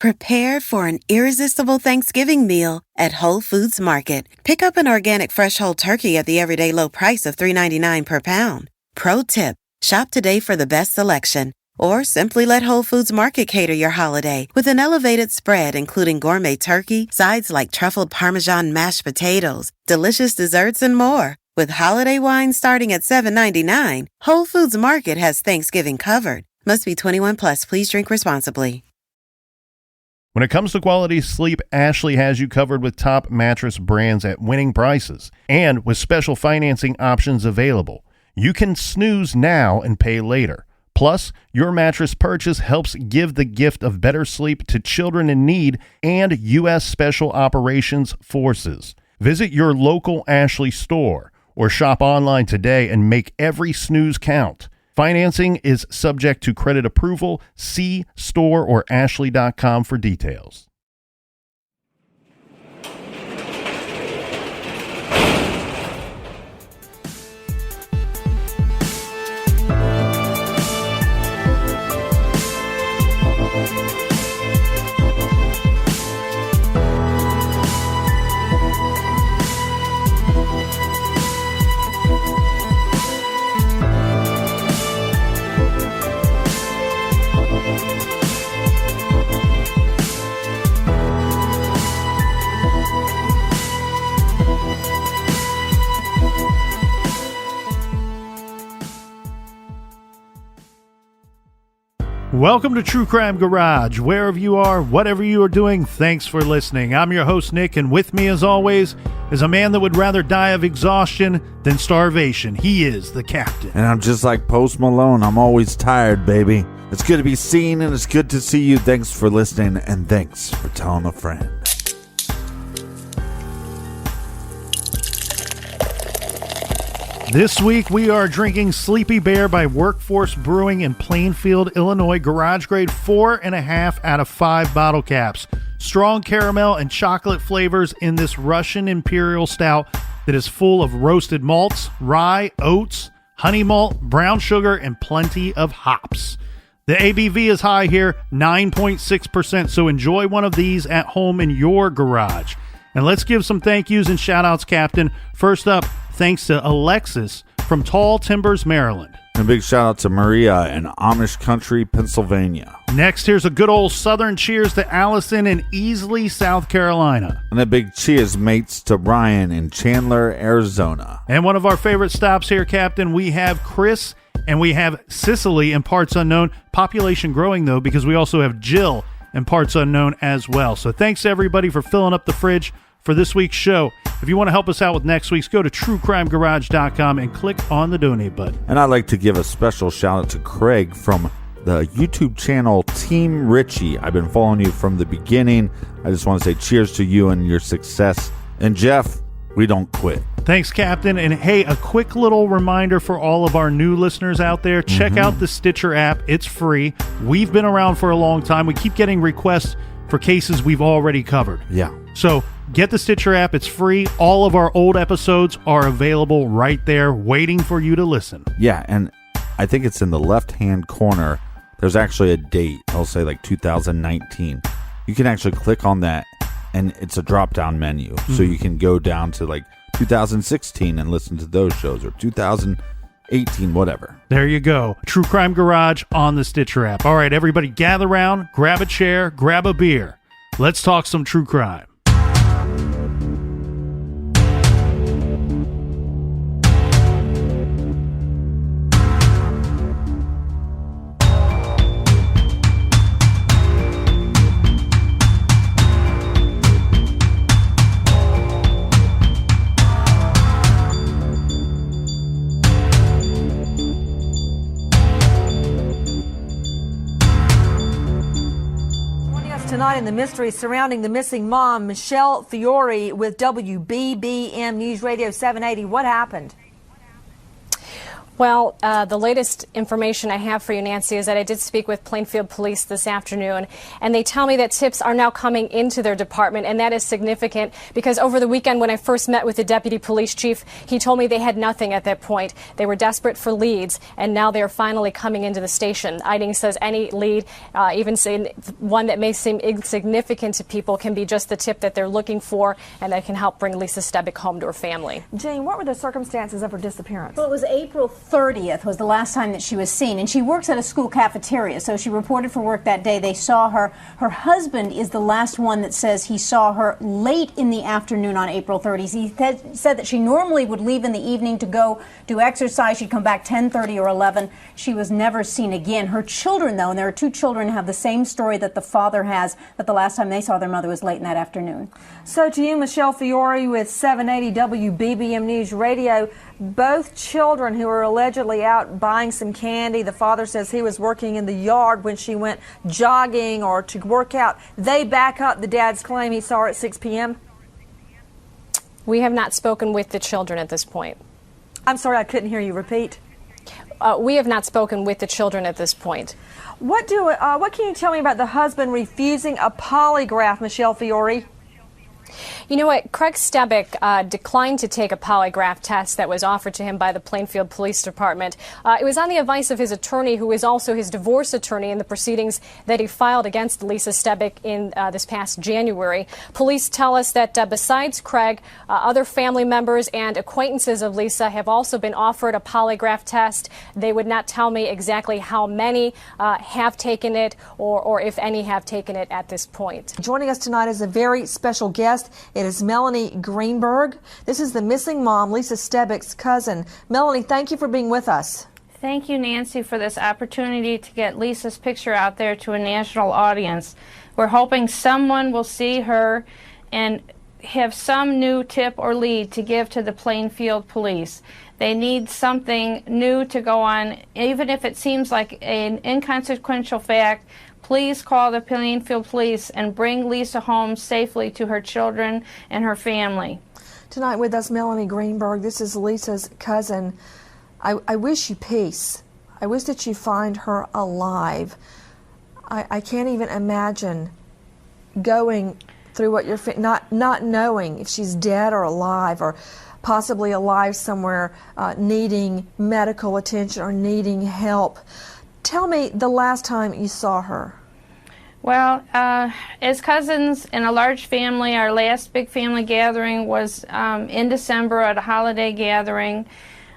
Prepare for an irresistible Thanksgiving meal at Whole Foods Market. Pick up an organic fresh whole turkey at the everyday low price of $3.99 per pound. Pro tip, shop today for the best selection. Or simply let Whole Foods Market cater your holiday with an elevated spread including gourmet turkey, sides like truffled Parmesan mashed potatoes, delicious desserts, and more. With holiday wine starting at $7.99, Whole Foods Market has Thanksgiving covered. Must be 21 plus. Please drink responsibly. When it comes to quality sleep, Ashley has you covered with top mattress brands at winning prices and with special financing options available. You can snooze now and pay later. Plus, your mattress purchase helps give the gift of better sleep to children in need and U.S. Special Operations Forces. Visit your local Ashley store or shop online today and make every snooze count. Financing is subject to credit approval. See store or ashley.com for details. Welcome to True Crime Garage. Wherever you are, whatever you are doing, thanks for listening. I'm your host, Nick, and with me, as always, is a man that would rather die of exhaustion than starvation. He is the captain. And I'm just like Post Malone. I'm always tired, baby. It's good to be seen, and it's good to see you. Thanks for listening, and thanks for telling a friend. This week, we are drinking Sleepy Bear by Workforce Brewing in Plainfield, Illinois. Garage grade 4.5 out of 5 bottle caps. Strong caramel and chocolate flavors in this Russian Imperial Stout that is full of roasted malts, rye, oats, honey malt, brown sugar, and plenty of hops. The ABV is high here, 9.6%, so enjoy one of these at home in your garage. And let's give some thank yous and shout outs, Captain. First up, thanks to Alexis from Tall Timbers, Maryland. And a big shout out to Maria in Amish Country, Pennsylvania. Next, here's a good old Southern cheers to Allison in Easley, South Carolina. And a big cheers, mates, to Ryan in Chandler, Arizona. And one of our favorite stops here, Captain, we have Chris and we have Sicily in Parts Unknown. Population growing, though, because we also have Jill in Parts Unknown as well. So thanks to everybody for filling up the fridge for this week's show. If you want to help us out with next week's, go to truecrimegarage.com and click on the donate button. And I'd like to give a special shout out to Craig from the YouTube channel Team Richie. I've been following you from the beginning. I just want to say cheers to you and your success. And Jeff, we don't quit. Thanks, Captain. And hey, a quick little reminder for all of our new listeners out there. Check out the Stitcher app. It's free. We've been around for a long time. We keep getting requests for cases we've already covered. Yeah. So get the Stitcher app. It's free. All of our old episodes are available right there waiting for you to listen. Yeah, and I think it's in the left-hand corner. There's actually a date. I'll say like 2019. You can actually click on that, and it's a drop-down menu. So you can go down to like 2016 and listen to those shows, or 2018, whatever. There you go. True Crime Garage on the Stitcher app. All right, everybody gather around, grab a chair, grab a beer. Let's talk some true crime. Tonight in the mystery surrounding the missing mom, Michelle Fiore with WBBM News Radio 780. What happened? Well, the latest information I have for you, Nancy, is that I did speak with Plainfield Police this afternoon, and they tell me that tips are now coming into their department, and that is significant because over the weekend when I first met with the deputy police chief, he told me they had nothing at that point. They were desperate for leads, and now they are finally coming into the station. Eiding says any lead, even say one that may seem insignificant to people, can be just the tip that they're looking for, and that can help bring Lisa Stebic home to her family. Jane, what were the circumstances of her disappearance? Well, it was April 30th was the last time that she was seen, and she works at a school cafeteria, so she reported for work that day. They saw her. Her husband is the last one that says he saw her late in the afternoon on April 30th. He said that she normally would leave in the evening to go do exercise. She'd come back 10:30 or 11. She was never seen again. Her children, though, and there are two children, have the same story that the father has, that the last time they saw their mother was late in that afternoon. So to you, Michelle Fiore with 780 WBBM News Radio, both children who were allegedly out buying some candy, the father says he was working in the yard when she went jogging or to work out, they back up the dad's claim he saw her at 6 p.m.? We have not spoken with the children at this point. I'm sorry, I couldn't hear you. Repeat. We have not spoken with the children at this point. What can you tell me about the husband refusing a polygraph, Michelle Fiore? You know what? Craig Stebic declined to take a polygraph test that was offered to him by the Plainfield Police Department. It was on the advice of his attorney, who is also his divorce attorney, in the proceedings that he filed against Lisa Stebic in this past January. Police tell us that besides Craig, other family members and acquaintances of Lisa have also been offered a polygraph test. They would not tell me exactly how many have taken it or if any have taken it at this point. Joining us tonight is a very special guest. It is Melanie Greenberg. This is the missing mom, Lisa Stebic's cousin. Melanie, thank you for being with us. Thank you, Nancy, for this opportunity to get Lisa's picture out there to a national audience. We're hoping someone will see her and have some new tip or lead to give to the Plainfield Police. They need something new to go on, even if it seems like an inconsequential fact. Please call the Plainfield Police and bring Lisa home safely to her children and her family. Tonight with us, Melanie Greenberg. This is Lisa's cousin. I wish you peace. I wish that you find her alive. I can't even imagine going through what you're not knowing if she's dead or alive, or possibly alive somewhere, needing medical attention or needing help. Tell me the last time you saw her. Well, as cousins in a large family, our last big family gathering was in December at a holiday gathering.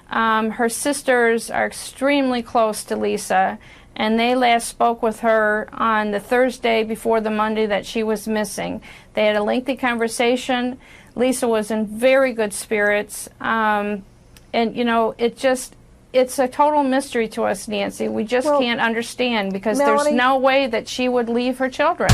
Her sisters are extremely close to Lisa, and they last spoke with her on the Thursday before the Monday that she was missing. They had a lengthy conversation. Lisa was in very good spirits, and you know, it's a total mystery to us, Nancy. We just can't understand, because Melanie, there's no way that she would leave her children.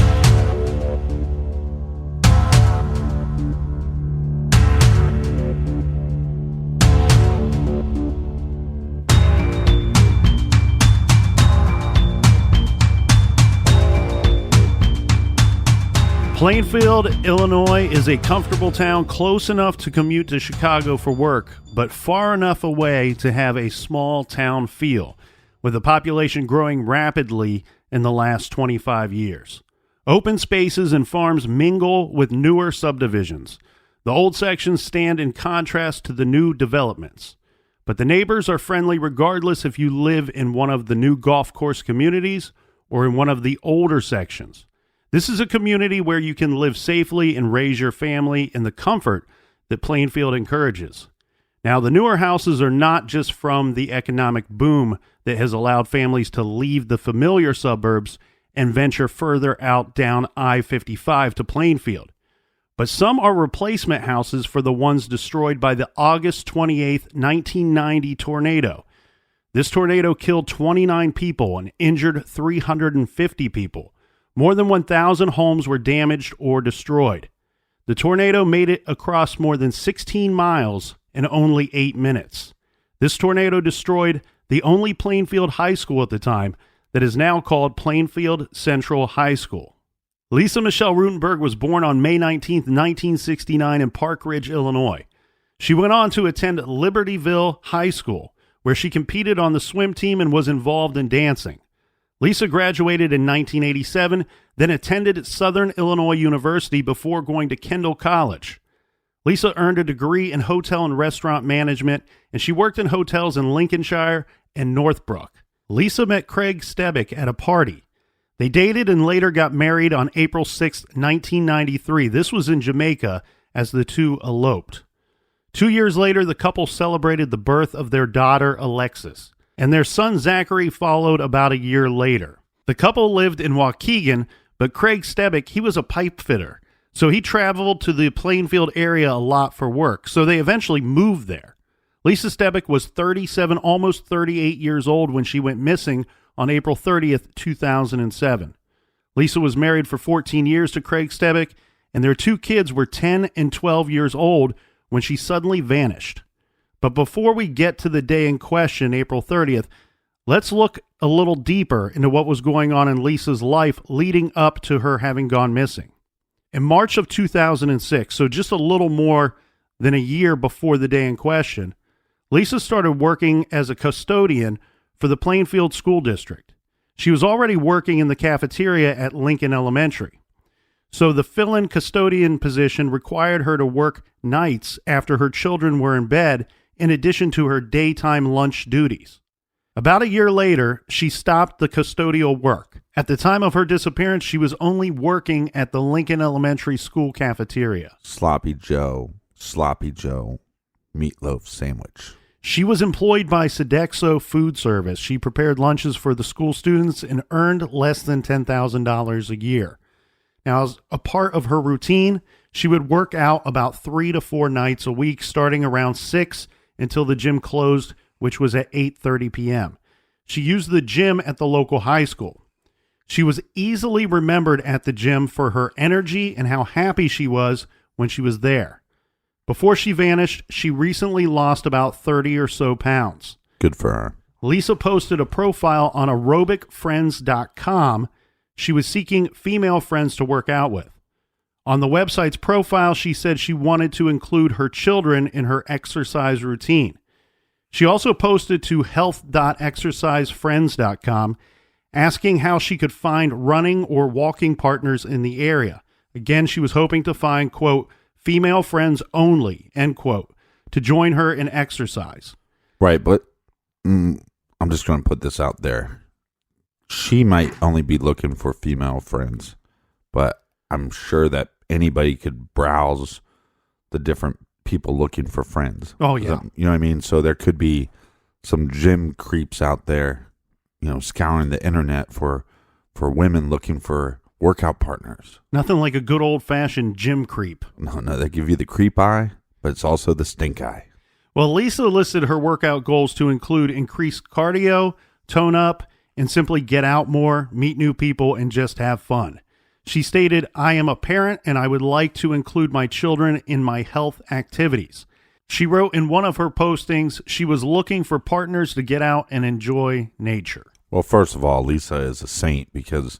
Plainfield, Illinois is a comfortable town close enough to commute to Chicago for work, but far enough away to have a small town feel, with the population growing rapidly in the last 25 years. Open spaces and farms mingle with newer subdivisions. The old sections stand in contrast to the new developments. But the neighbors are friendly regardless if you live in one of the new golf course communities or in one of the older sections. This is a community where you can live safely and raise your family in the comfort that Plainfield encourages. Now, the newer houses are not just from the economic boom that has allowed families to leave the familiar suburbs and venture further out down I-55 to Plainfield, but some are replacement houses for the ones destroyed by the August 28, 1990 tornado. This tornado killed 29 people and injured 350 people. More than 1,000 homes were damaged or destroyed. The tornado made it across more than 16 miles in only 8 minutes. This tornado destroyed the only Plainfield high school at the time that is now called Plainfield Central High School. Lisa Michelle Rutenberg was born on May 19, 1969 in Park Ridge, Illinois. She went on to attend Libertyville High School, where she competed on the swim team and was involved in dancing. Lisa graduated in 1987, then attended Southern Illinois University before going to Kendall College. Lisa earned a degree in hotel and restaurant management, and she worked in hotels in Lincolnshire and Northbrook. Lisa met Craig Stebic at a party. They dated and later got married on April 6, 1993. This was in Jamaica as the two eloped. 2 years later, the couple celebrated the birth of their daughter, Alexis, and their son, Zachary, followed about a year later. The couple lived in Waukegan, but Craig Stebic, he was a pipe fitter, so he traveled to the Plainfield area a lot for work, so they eventually moved there. Lisa Stebic was 37, almost 38 years old when she went missing on April 30th, 2007. Lisa was married for 14 years to Craig Stebic, and their two kids were 10 and 12 years old when she suddenly vanished. But before we get to the day in question, April 30th, let's look a little deeper into what was going on in Lisa's life leading up to her having gone missing. In March of 2006, so just a little more than a year before the day in question, Lisa started working as a custodian for the Plainfield School District. She was already working in the cafeteria at Lincoln Elementary. So the fill-in custodian position required her to work nights after her children were in bed, in addition to her daytime lunch duties. About a year later, she stopped the custodial work. At the time of her disappearance, she was only working at the Lincoln Elementary School cafeteria. Sloppy Joe, meatloaf sandwich. She was employed by Sodexo Food Service. She prepared lunches for the school students and earned less than $10,000 a year. Now, as a part of her routine, she would work out about 3 to 4 nights a week, starting around 6 until the gym closed, which was at 8:30 p.m. She used the gym at the local high school. She was easily remembered at the gym for her energy and how happy she was when she was there. Before she vanished, she recently lost about 30 or so pounds. Good for her. Lisa posted a profile on aerobicfriends.com. She was seeking female friends to work out with. On the website's profile, she said she wanted to include her children in her exercise routine. She also posted to health.exercisefriends.com asking how she could find running or walking partners in the area. Again, she was hoping to find, quote, female friends only, end quote, to join her in exercise. Right, but I'm just going to put this out there. She might only be looking for female friends, but I'm sure that anybody could browse the different people looking for friends. Oh, yeah. You know what I mean? So there could be some gym creeps out there, scouring the internet for women looking for workout partners. Nothing like a good old-fashioned gym creep. No, they give you the creep eye, but it's also the stink eye. Well, Lisa listed her workout goals to include increased cardio, tone up, and simply get out more, meet new people, and just have fun. She stated, I am a parent and I would like to include my children in my health activities. She wrote in one of her postings she was looking for partners to get out and enjoy nature. Well, first of all, Lisa is a saint because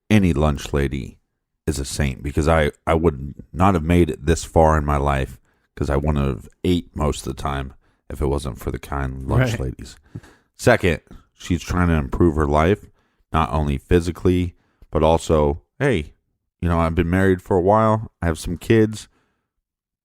any lunch lady is a saint, because I would not have made it this far in my life because I wouldn't have ate most of the time if it wasn't for the kind lunch ladies. Second, she's trying to improve her life, not only physically, but also, hey, I've been married for a while. I have some kids.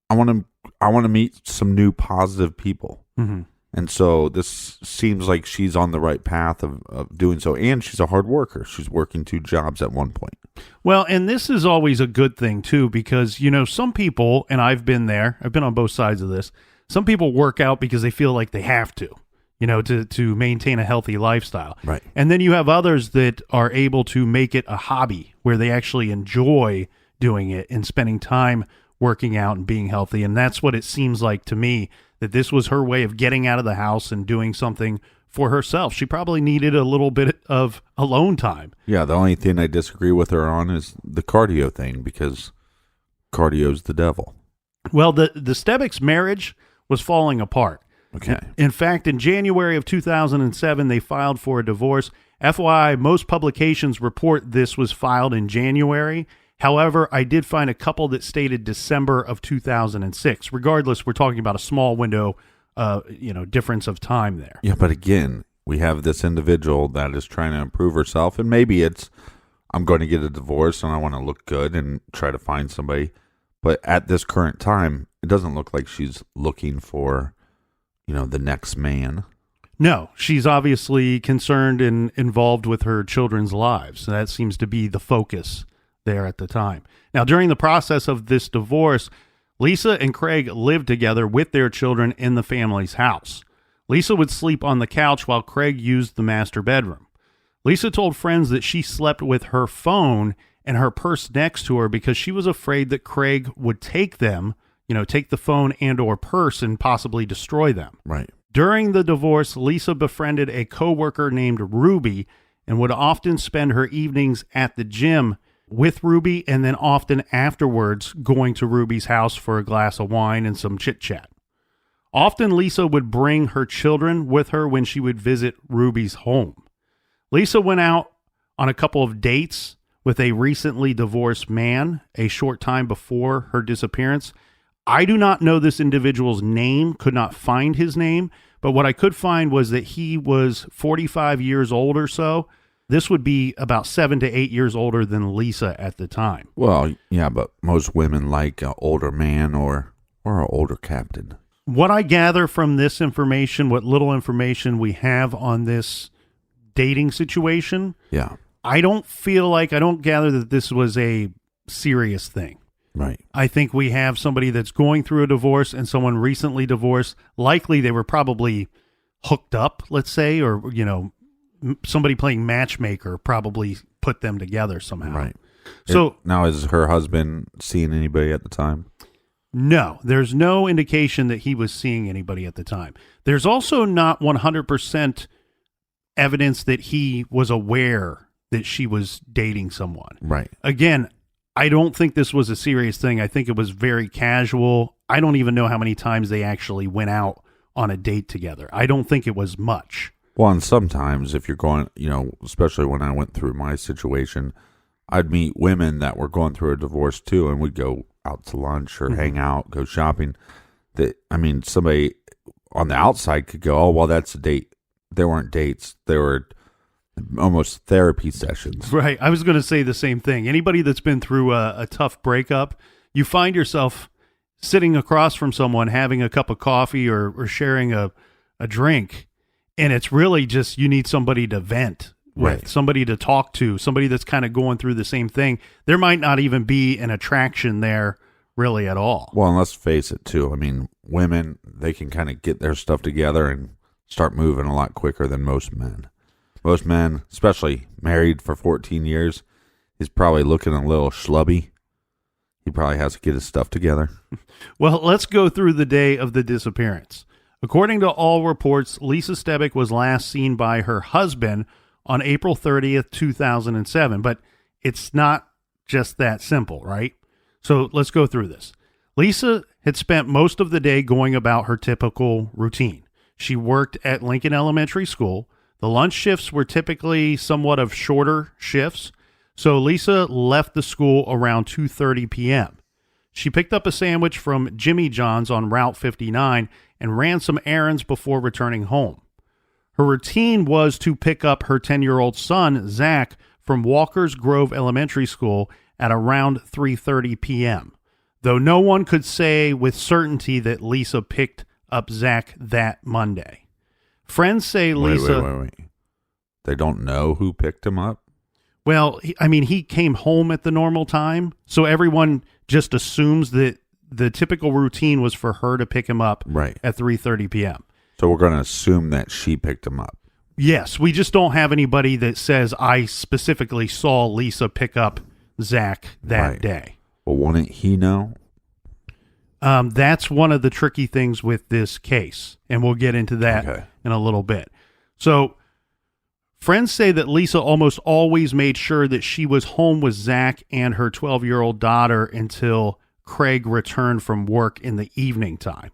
I want to meet some new positive people. Mm-hmm. And so this seems like she's on the right path of doing so. And she's a hard worker. She's working 2 jobs at one point. Well, and this is always a good thing, too, because, some people, and I've been there, I've been on both sides of this, some people work out because they feel like they have to maintain a healthy lifestyle. Right. And then you have others that are able to make it a hobby where they actually enjoy doing it and spending time working out and being healthy. And that's what it seems like to me, that this was her way of getting out of the house and doing something for herself. She probably needed a little bit of alone time. Yeah, the only thing I disagree with her on is the cardio thing, because cardio's the devil. Well, the Stebic's marriage was falling apart. Okay. In fact, in January of 2007, they filed for a divorce. FYI, most publications report this was filed in January. However, I did find a couple that stated December of 2006. Regardless, we're talking about a small window difference of time there. Yeah, but again, we have this individual that is trying to improve herself, and maybe it's, I'm going to get a divorce and I want to look good and try to find somebody. But at this current time, it doesn't look like she's looking for, the next man. No, she's obviously concerned and involved with her children's lives. That seems to be the focus there at the time. Now, during the process of this divorce, Lisa and Craig lived together with their children in the family's house. Lisa would sleep on the couch while Craig used the master bedroom. Lisa told friends that she slept with her phone and her purse next to her because she was afraid that Craig would take them, take the phone and or purse and possibly destroy them. Right. During the divorce, Lisa befriended a coworker named Ruby and would often spend her evenings at the gym with Ruby and then often afterwards going to Ruby's house for a glass of wine and some chit-chat. Often Lisa would bring her children with her when she would visit Ruby's home. Lisa went out on a couple of dates with a recently divorced man a short time before her disappearance. I do not know this individual's name, could not find his name, but what I could find was that he was 45 years old or so. This would be about 7 to 8 years older than Lisa at the time. Well, yeah, but most women like an older man or an older captain. What I gather from this information, what little information we have on this dating situation, yeah, I don't gather that this was a serious thing. Right. I think we have somebody that's going through a divorce and someone recently divorced. Likely they were probably hooked up, let's say, or, somebody playing matchmaker probably put them together somehow. Right. So now, is her husband seeing anybody at the time? No, there's no indication that he was seeing anybody at the time. There's also not 100% evidence that he was aware that she was dating someone. Right. Again, I don't think this was a serious thing. I think it was very casual. I don't even know how many times they actually went out on a date together. I don't think it was much. Well, and sometimes if you're going, especially when I went through my situation, I'd meet women that were going through a divorce too, and we'd go out to lunch or hang out, go shopping. Somebody on the outside could go, oh, well, that's a date. They weren't dates. They were almost therapy sessions. Right. I was going to say the same thing. Anybody that's been through a tough breakup, you find yourself sitting across from someone, having a cup of coffee or sharing a drink, and it's really just you need somebody to vent with, right, somebody to talk to, somebody that's kind of going through the same thing. There might not even be an attraction there really at all. Well, and let's face it, too. Women, they can kind of get their stuff together and start moving a lot quicker than most men. Most men, especially married for 14 years, he's probably looking a little schlubby. He probably has to get his stuff together. Well, let's go through the day of the disappearance. According to all reports, Lisa Stebic was last seen by her husband on April 30th, 2007. But it's not just that simple, right? So let's go through this. Lisa had spent most of the day going about her typical routine. She worked at Lincoln Elementary School. The lunch shifts were typically somewhat of shorter shifts, so Lisa left the school around 2:30 p.m. She picked up a sandwich from Jimmy John's on Route 59 and ran some errands before returning home. Her routine was to pick up her 10-year-old son, Zach, from Walker's Grove Elementary School at around 3:30 p.m., though no one could say with certainty that Lisa picked up Zach that Monday. Friends say Lisa... Wait. They don't know who picked him up? Well, he came home at the normal time, so everyone just assumes that the typical routine was for her to pick him up right at 3:30 p.m. So we're going to assume that she picked him up. Yes, we just don't have anybody that says, I specifically saw Lisa pick up Zach that day. Well, wouldn't he know? That's one of the tricky things with this case, and we'll get into that in a little bit. So, friends say that Lisa almost always made sure that she was home with Zach and her 12-year-old daughter until Craig returned from work in the evening time.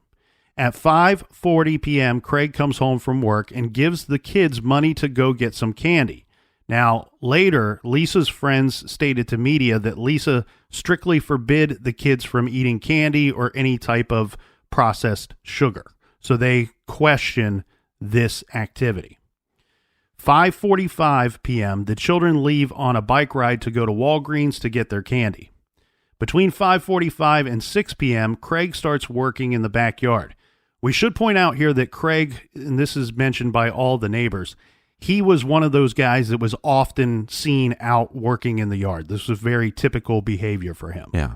At 5:40 p.m., Craig comes home from work and gives the kids money to go get some candy. Now, later, Lisa's friends stated to media that Lisa strictly forbid the kids from eating candy or any type of processed sugar. So they question this activity. 5:45 p.m., the children leave on a bike ride to go to Walgreens to get their candy. Between 5:45 and 6 p.m., Craig starts working in the backyard. We should point out here that Craig, and this is mentioned by all the neighbors, he was one of those guys that was often seen out working in the yard. This was very typical behavior for him. Yeah.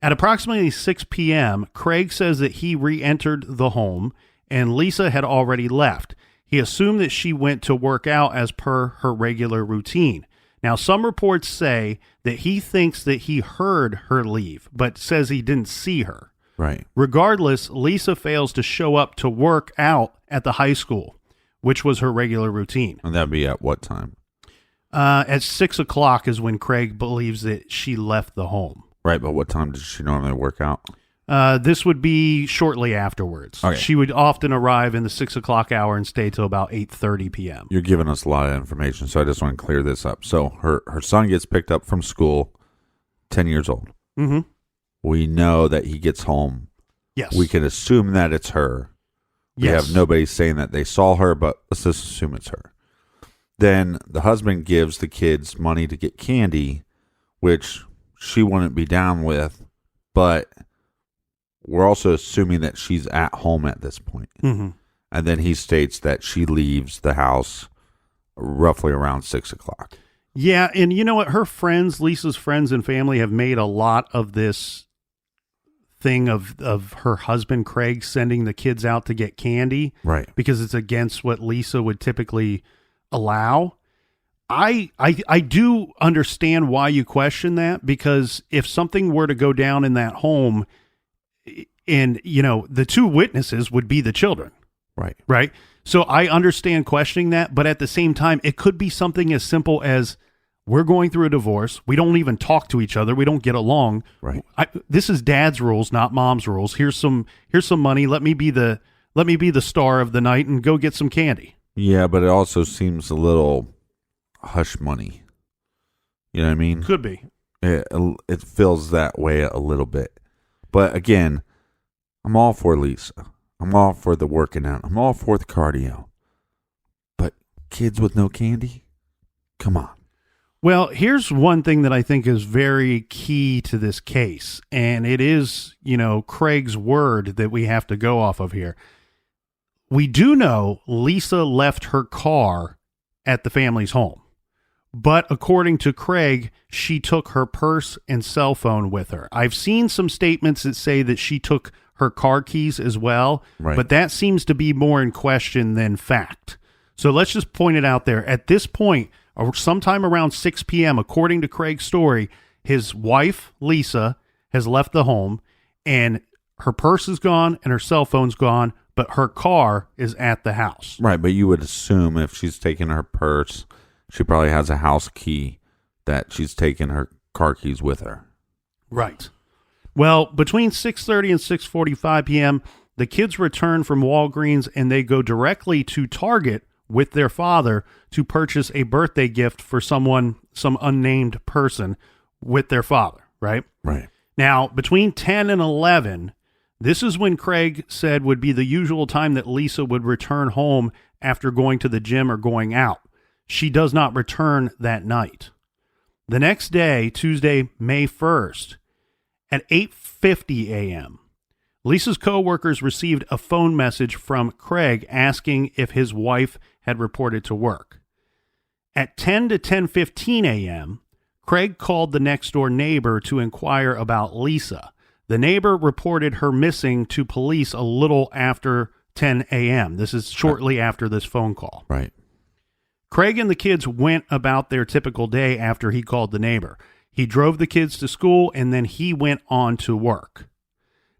At approximately 6 p.m., Craig says that he re-entered the home and Lisa had already left. He assumed that she went to work out as per her regular routine. Now, some reports say that he thinks that he heard her leave, but says he didn't see her. Right. Regardless, Lisa fails to show up to work out at the high school, which was her regular routine. And that'd be at what time? At 6 o'clock is when Craig believes that she left the home. Right, but what time does she normally work out? This would be shortly afterwards. Okay. She would often arrive in the 6 o'clock hour and stay till about 8:30 p.m. You're giving us a lot of information, so I just want to clear this up. So her son gets picked up from school, 10 years old. Mm-hmm. We know that he gets home. Yes. We can assume that it's her. We Yes. have nobody saying that they saw her, but let's just assume it's her. Then the husband gives the kids money to get candy, which she wouldn't be down with, but we're also assuming that she's at home at this point. Mm-hmm. And then he states that she leaves the house roughly around 6 o'clock. Yeah, and you know what? Her friends, Lisa's friends and family, have made a lot of this thing of her husband, Craig, sending the kids out to get candy. Right. Because it's against what Lisa would typically allow. I do understand why you question that, because if something were to go down in that home and, you know, the two witnesses would be the children. Right. Right. So I understand questioning that, but at the same time, it could be something as simple as we're going through a divorce. We don't even talk to each other. We don't get along. Right. This is dad's rules, not mom's rules. Here's some money. Let me be the star of the night and go get some candy. Yeah, but it also seems a little hush money. You know what I mean? Could be. It feels that way a little bit. But again, I'm all for Lisa. I'm all for the working out. I'm all for the cardio. But kids with no candy? Come on. Well, here's one thing that I think is very key to this case, and it is, you know, Craig's word that we have to go off of here. We do know Lisa left her car at the family's home, but according to Craig, she took her purse and cell phone with her. I've seen some statements that say that she took her car keys as well, right, but that seems to be more in question than fact. So let's just point it out there. At this point, or sometime around 6 p.m., according to Craig's story, his wife, Lisa, has left the home, and her purse is gone and her cell phone's gone, but her car is at the house. Right, but you would assume if she's taking her purse, she probably has a house key that she's taking her car keys with her. Right. Well, between 6:30 and 6:45 p.m., the kids return from Walgreens and they go directly to Target with their father to purchase a birthday gift for some unnamed person with their father, right? Right. Now, between 10 and 11, this is when Craig said would be the usual time that Lisa would return home after going to the gym or going out. She does not return that night. The next day, Tuesday, May 1st, at 8:50 a.m., Lisa's coworkers received a phone message from Craig asking if his wife had reported to work. At 10 to 10:15 a.m., Craig called the next-door neighbor to inquire about Lisa. The neighbor reported her missing to police a little after 10 a.m. This is shortly after this phone call. Right. Craig and the kids went about their typical day after he called the neighbor. He drove the kids to school, and then he went on to work.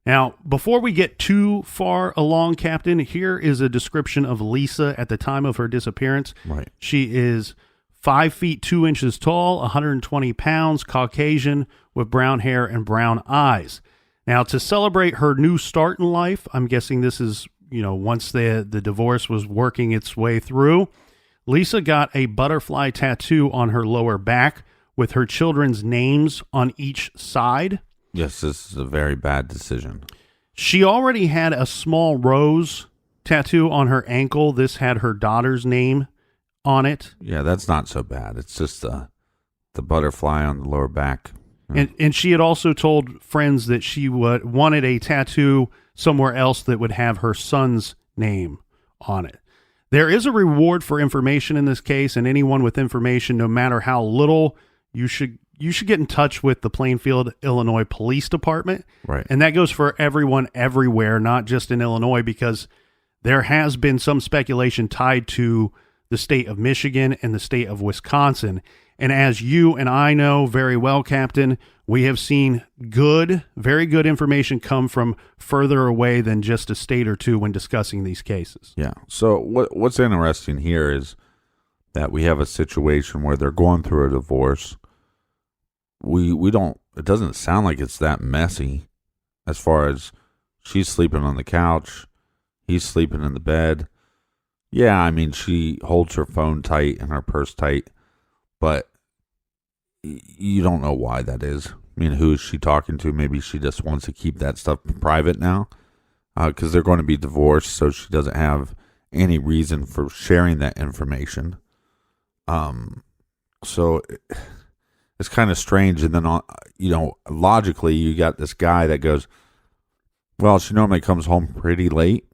Now, before we get too far along, Captain, here is a description of Lisa at the time of her disappearance. Right. She is 5 feet 2 inches tall, 120 pounds, Caucasian, with brown hair and brown eyes. Now, to celebrate her new start in life, I'm guessing this is, once the divorce was working its way through, Lisa got a butterfly tattoo on her lower back with her children's names on each side. Yes, this is a very bad decision. She already had a small rose tattoo on her ankle. This had her daughter's name on it. Yeah, that's not so bad. It's just the butterfly on the lower back. And she had also told friends that she wanted a tattoo somewhere else that would have her son's name on it. There is a reward for information in this case, and anyone with information, no matter how little, you should get in touch with the Plainfield, Illinois Police Department. Right. And that goes for everyone everywhere, not just in Illinois, because there has been some speculation tied to the state of Michigan and the state of Wisconsin. And as you and I know very well, Captain, we have seen very good information come from further away than just a state or two when discussing these cases. Yeah. So what's interesting here is that we have a situation where they're going through a divorce. It doesn't sound like it's that messy as far as she's sleeping on the couch, he's sleeping in the bed. Yeah, I mean, she holds her phone tight and her purse tight, but you don't know why that is. I mean, who is she talking to? Maybe she just wants to keep that stuff private now because they're going to be divorced, so she doesn't have any reason for sharing that information. So it's kind of strange. And then, logically, you got this guy that goes, well, she normally comes home pretty late,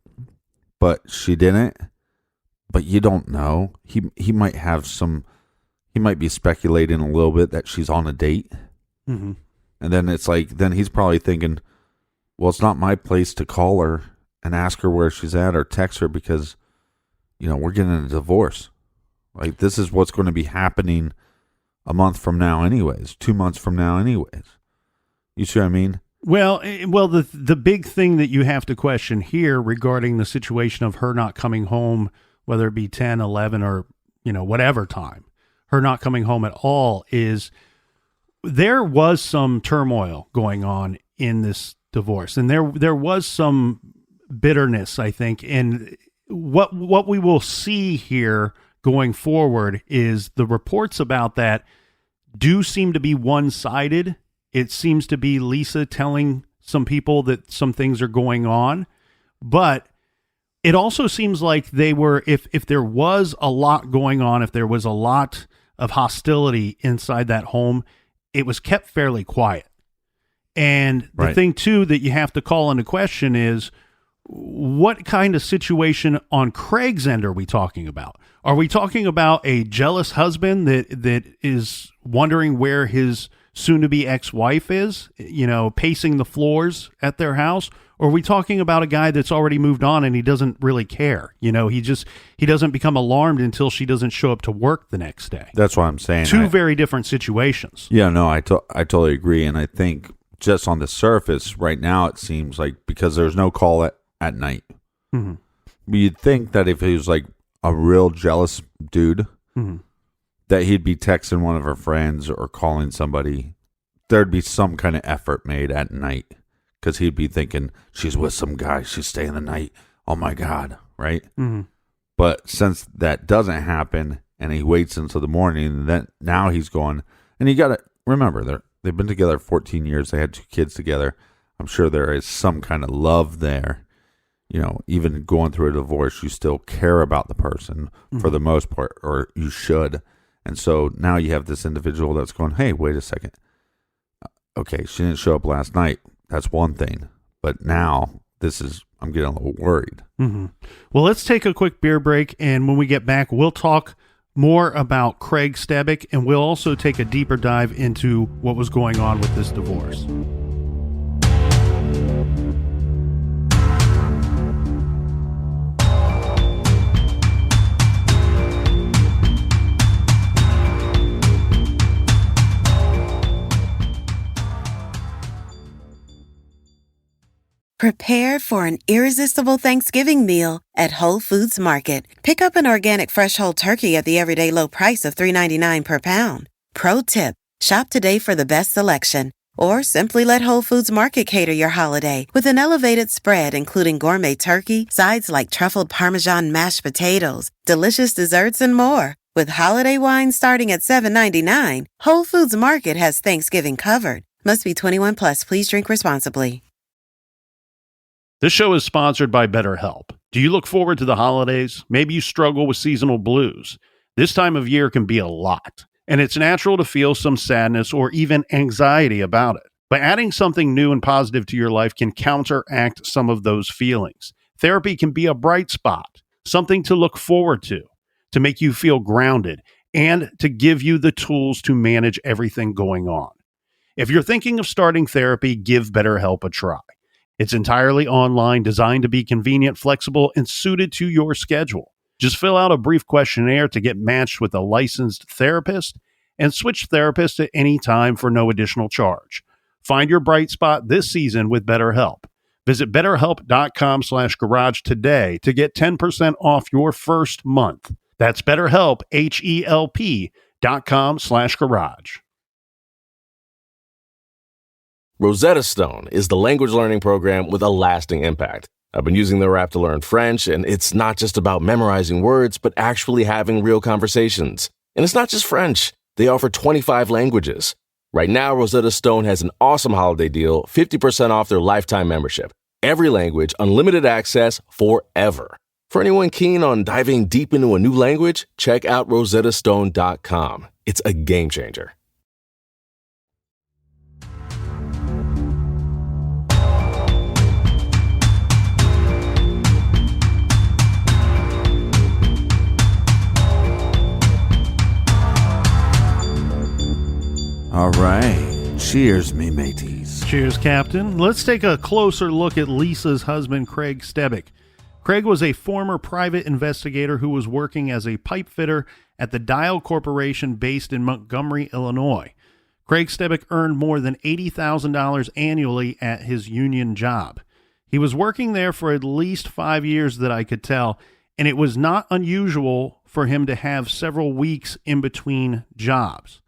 but she didn't. But you don't know. He might have he might be speculating a little bit that she's on a date. Mm-hmm. And then it's like, then he's probably thinking, well, it's not my place to call her and ask her where she's at or text her because, we're getting a divorce. Like, this is what's going to be happening a month from now anyways, 2 months from now anyways. You see what I mean? Well, the big thing that you have to question here regarding the situation of her not coming home, whether it be 10, 11, or, whatever time, her not coming home at all, is there was some turmoil going on in this divorce. And there was some bitterness, I think. And what we will see here going forward is the reports about that do seem to be one-sided. It seems to be Lisa telling some people that some things are going on, but it also seems like they were, if there was a lot going on, if there was a lot of hostility inside that home, it was kept fairly quiet. And the thing too that you have to call into question is, what kind of situation on Craig's end are we talking about? Are we talking about a jealous husband that is wondering where his soon-to-be ex-wife is, pacing the floors at their house? Or are we talking about a guy that's already moved on and he doesn't really care? He doesn't become alarmed until she doesn't show up to work the next day. That's what I'm saying. Two very different situations. Yeah, no, I totally agree. And I think just on the surface right now, it seems like because there's no call at night. Mm-hmm. You'd think that if he was like a real jealous dude, mm-hmm. that he'd be texting one of her friends or calling somebody. There'd be some kind of effort made at night because he'd be thinking, she's with some guy, she's staying the night. Oh my God, right? Mm-hmm. But since that doesn't happen and he waits until the morning, then now he's going, and you got to remember, they've been together 14 years. They had 2 kids together. I'm sure there is some kind of love there. Even going through a divorce, you still care about the person for the most part, or you should. And so now you have this individual that's going, hey, wait a second. Okay, she didn't show up last night. That's one thing. But now I'm getting a little worried. Mm-hmm. Well, let's take a quick beer break. And when we get back, we'll talk more about Craig Stebic, and we'll also take a deeper dive into what was going on with this divorce. Prepare for an irresistible Thanksgiving meal at Whole Foods Market. Pick up an organic fresh whole turkey at the everyday low price of $3.99 per pound. Pro tip, shop today for the best selection. Or simply let Whole Foods Market cater your holiday with an elevated spread including gourmet turkey, sides like truffled Parmesan mashed potatoes, delicious desserts, and more. With holiday wine starting at $7.99, Whole Foods Market has Thanksgiving covered. Must be 21 plus. Please drink responsibly. This show is sponsored by BetterHelp. Do you look forward to the holidays? Maybe you struggle with seasonal blues. This time of year can be a lot, and it's natural to feel some sadness or even anxiety about it. But adding something new and positive to your life can counteract some of those feelings. Therapy can be a bright spot, something to look forward to make you feel grounded, and to give you the tools to manage everything going on. If you're thinking of starting therapy, give BetterHelp a try. It's entirely online, designed to be convenient, flexible, and suited to your schedule. Just fill out a brief questionnaire to get matched with a licensed therapist and switch therapists at any time for no additional charge. Find your bright spot this season with BetterHelp. Visit BetterHelp.com/garage today to get 10% off your first month. That's BetterHelp, HELP.com/garage. Rosetta Stone is the language learning program with a lasting impact. I've been using their app to learn French, and it's not just about memorizing words, but actually having real conversations. And it's not just French. They offer 25 languages. Right now, Rosetta Stone has an awesome holiday deal, 50% off their lifetime membership. Every language, unlimited access forever. For anyone keen on diving deep into a new language, check out rosettastone.com. It's a game changer. All right. Cheers, me mateys. Cheers, Captain. Let's take a closer look at Lisa's husband, Craig Stebic. Craig was a former private investigator who was working as a pipe fitter at the Dial Corporation based in Montgomery, Illinois. Craig Stebic earned more than $80,000 annually at his union job. He was working there for at least 5 years that I could tell, and it was not unusual for him to have several weeks in between jobs.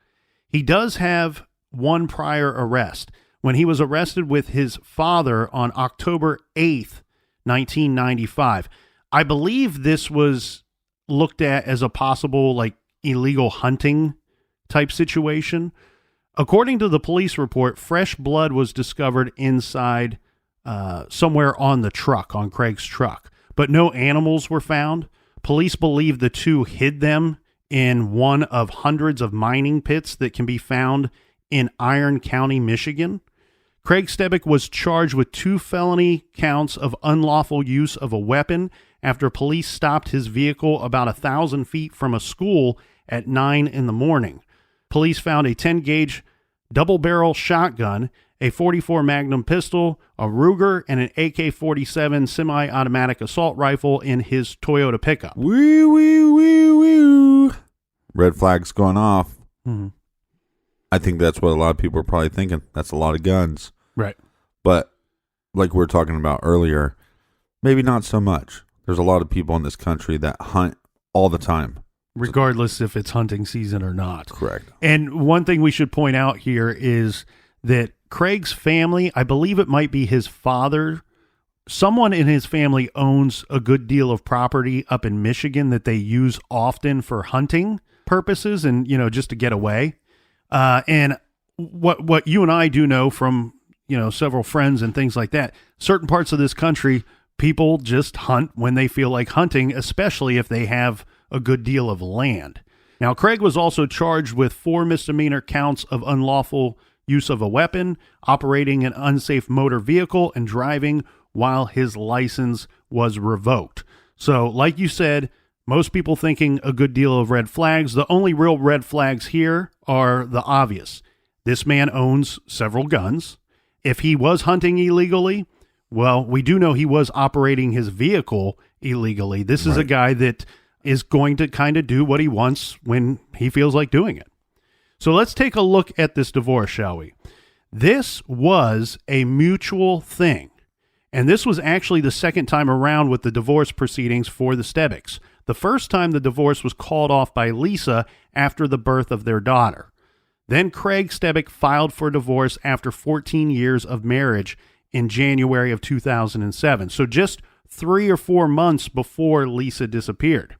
He does have one prior arrest when he was arrested with his father on October 8th, 1995. I believe this was looked at as a possible illegal hunting type situation. According to the police report, fresh blood was discovered inside somewhere on the truck, on Craig's truck, but no animals were found. Police believe the two hid them in one of hundreds of mining pits that can be found in Iron County, Michigan. Craig Stebic was charged with 2 felony counts of unlawful use of a weapon after police stopped his vehicle about 1,000 feet from a school at 9 in the morning. Police found a 10-gauge double-barrel shotgun, a .44 Magnum pistol, a Ruger, and an AK-47 semi-automatic assault rifle in his Toyota pickup. Woo, woo, woo, woo. Red flags going off. Mm-hmm. I think that's what a lot of people are probably thinking. That's a lot of guns. Right. But like we were talking about earlier, maybe not so much. There's a lot of people in this country that hunt all the time. Regardless if it's hunting season or not. Correct. And one thing we should point out here is that Craig's family, I believe it might be his father, someone in his family owns a good deal of property up in Michigan that they use often for hunting purposes and, just to get away. And what you and I do know from, several friends and things like that, certain parts of this country, people just hunt when they feel like hunting, especially if they have a good deal of land. Now, Craig was also charged with 4 misdemeanor counts of unlawful use of a weapon, operating an unsafe motor vehicle, and driving while his license was revoked. So, like you said, most people thinking a good deal of red flags. The only real red flags here are the obvious. This man owns several guns. If he was hunting illegally, well, we do know he was operating his vehicle illegally. This is a guy that is going to kind of do what he wants when he feels like doing it. So let's take a look at this divorce, shall we? This was a mutual thing. And this was actually the second time around with the divorce proceedings for the Stebics. The first time the divorce was called off by Lisa after the birth of their daughter. Then Craig Stebic filed for divorce after 14 years of marriage in January of 2007. So just 3 or 4 months before Lisa disappeared.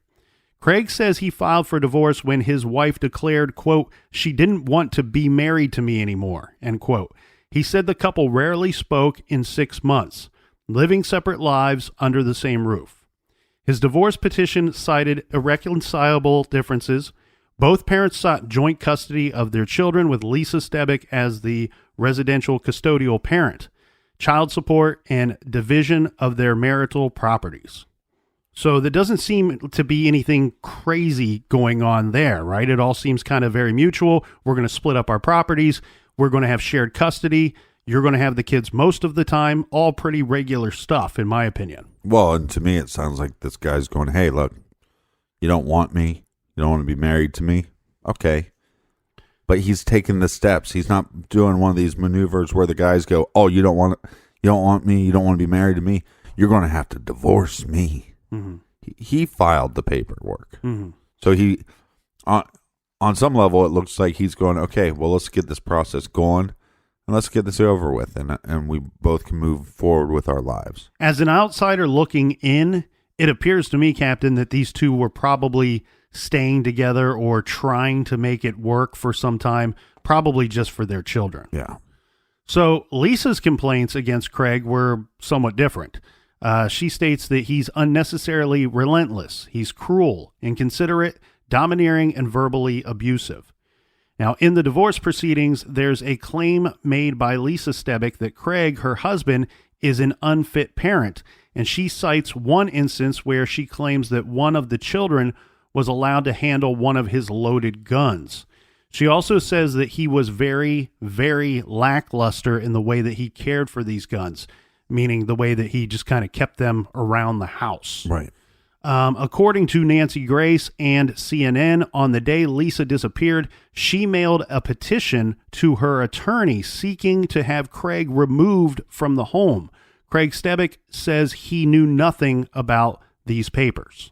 Craig says he filed for divorce when his wife declared, quote, she didn't want to be married to me anymore, end quote. He said the couple rarely spoke in 6 months. living separate lives under the same roof. His divorce petition cited irreconcilable differences. Both parents sought joint custody of their children, with Lisa Stebic as the residential custodial parent, child support, and division of their marital properties. So there doesn't seem to be anything crazy going on there, right? It all seems kind of very mutual. We're going to split up our properties. We're going to have shared custody. You're going to have the kids most of the time. All pretty regular stuff, in my opinion. Well, and to me, it sounds like this guy's going, hey, look, you don't want me. You don't want to be married to me. Okay. But he's taking the steps. He's not doing one of these maneuvers where the guys go, oh, you don't want me. You don't want to be married to me. You're going to have to divorce me. Mm-hmm. He filed the paperwork. Mm-hmm. So he, on some level, it looks like he's going, okay, well, let's get this process going and let's get this over with. And we both can move forward with our lives. As an outsider looking in, it appears to me, Captain, that these two were probably staying together or trying to make it work for some time, probably just for their children. Yeah. So Lisa's complaints against Craig were somewhat different. She states that he's unnecessarily relentless, he's cruel, inconsiderate, domineering, and verbally abusive. Now, in the divorce proceedings, there's a claim made by Lisa Stebic that Craig, her husband, is an unfit parent, and she cites one instance where she claims that one of the children was allowed to handle one of his loaded guns. She also says that he was very, very lackluster in the way that he cared for these guns, meaning the way that he just kind of kept them around the house. Right. According to Nancy Grace and CNN, on the day Lisa disappeared, she mailed a petition to her attorney seeking to have Craig removed from the home. Craig Stebic says he knew nothing about these papers.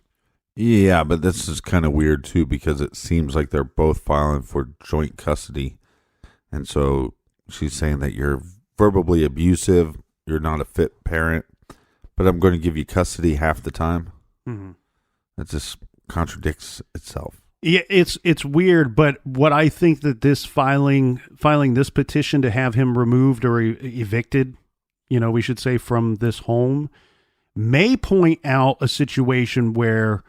Yeah, but this is kind of weird, too, because it seems like they're both filing for joint custody. And so she's saying that you're verbally abusive, you're not a fit parent, but I'm going to give you custody half the time. Mm-hmm. That just contradicts itself. Yeah, it's weird, but what I think that this filing this petition to have him removed or evicted, we should say, from this home, may point out a situation where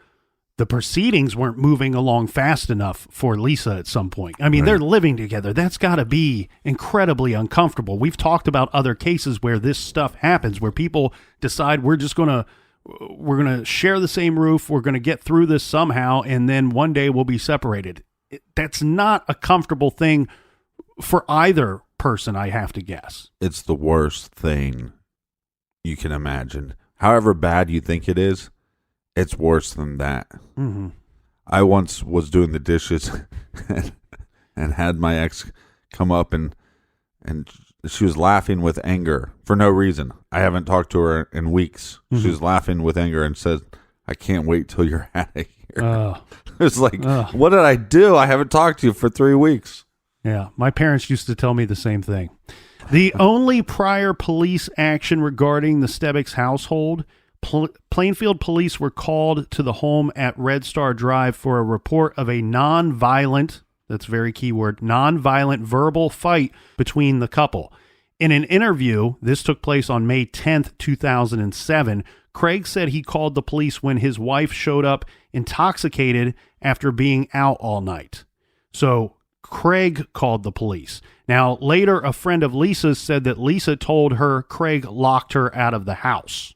the proceedings weren't moving along fast enough for Lisa at some point. I mean, They're living together. That's got to be incredibly uncomfortable. We've talked about other cases where this stuff happens, where people decide we're going to share the same roof, we're going to get through this somehow, and then one day we'll be separated. That's not a comfortable thing for either person, I have to guess. It's the worst thing you can imagine. However bad you think it is, it's worse than that. Mm-hmm. I once was doing the dishes and had my ex come up and she was laughing with anger for no reason. I haven't talked to her in weeks. Mm-hmm. She was laughing with anger and said, I can't wait till you're out of here. It's like, what did I do? I haven't talked to you for 3 weeks. Yeah, my parents used to tell me the same thing. The only prior police action regarding the Stebic's household, Plainfield police were called to the home at Red Star Drive for a report of a non-violent, that's very key word, non-violent verbal fight between the couple. In an interview, this took place on May 10th, 2007, Craig said he called the police when his wife showed up intoxicated after being out all night. So Craig called the police. Now, later, a friend of Lisa's said that Lisa told her Craig locked her out of the house.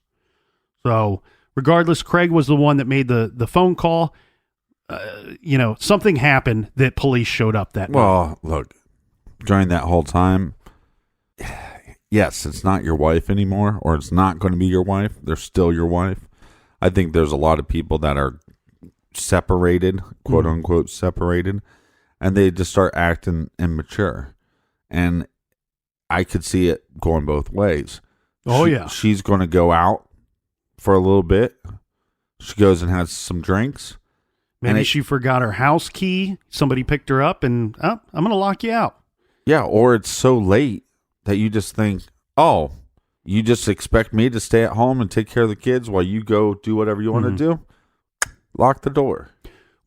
So regardless, Craig was the one that made the phone call. Something happened that police showed up that night. Well, look, during that whole time, yes, it's not your wife anymore, or it's not going to be your wife. They're still your wife. I think there's a lot of people that are separated, quote unquote, separated, and they just start acting immature. And I could see it going both ways. Yeah. She's going to go out for a little bit. She goes and has some drinks. Maybe she forgot her house key. Somebody picked her up and, I'm going to lock you out. Yeah, or it's so late that you just think, oh, you just expect me to stay at home and take care of the kids while you go do whatever you want to do? Lock the door.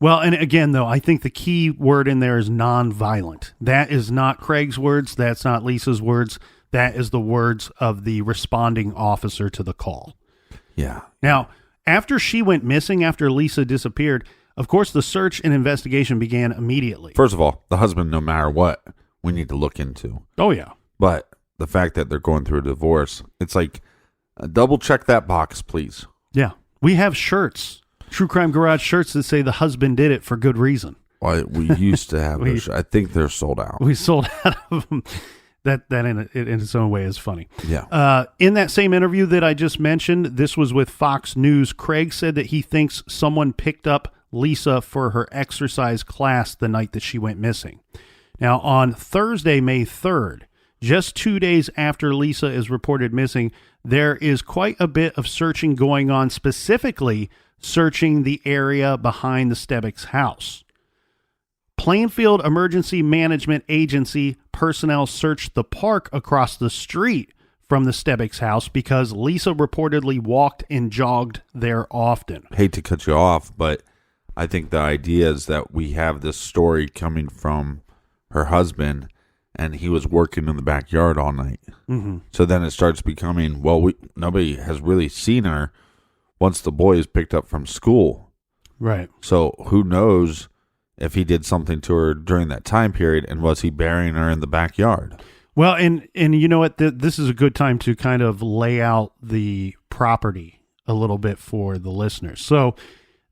Well, and again, though, I think the key word in there is non-violent. That is not Craig's words. That's not Lisa's words. That is the words of the responding officer to the call. Yeah. Now, after she went missing, after Lisa disappeared, of course, the search and investigation began immediately. First of all, the husband, no matter what, we need to look into. Oh, yeah. But the fact that they're going through a divorce, it's like, double check that box, please. Yeah. We have shirts, True Crime Garage shirts that say the husband did it for good reason. Well, we used to have those. I think they're sold out. We sold out of them. That in its own way is funny. Yeah. In that same interview that I just mentioned, this was with Fox News, Craig said that he thinks someone picked up Lisa for her exercise class the night that she went missing. Now, on Thursday, May 3rd, just 2 days after Lisa is reported missing, there is quite a bit of searching going on, specifically searching the area behind the Stebic's house. Plainfield Emergency Management Agency personnel searched the park across the street from the Stebic's house because Lisa reportedly walked and jogged there often. Hate to cut you off, but I think the idea is that we have this story coming from her husband, and he was working in the backyard all night. Mm-hmm. So then it starts becoming, well, nobody has really seen her once the boy is picked up from school. Right. So who knows if he did something to her during that time period, and was he burying her in the backyard? Well, and you know what? This is a good time to kind of lay out the property a little bit for the listeners. So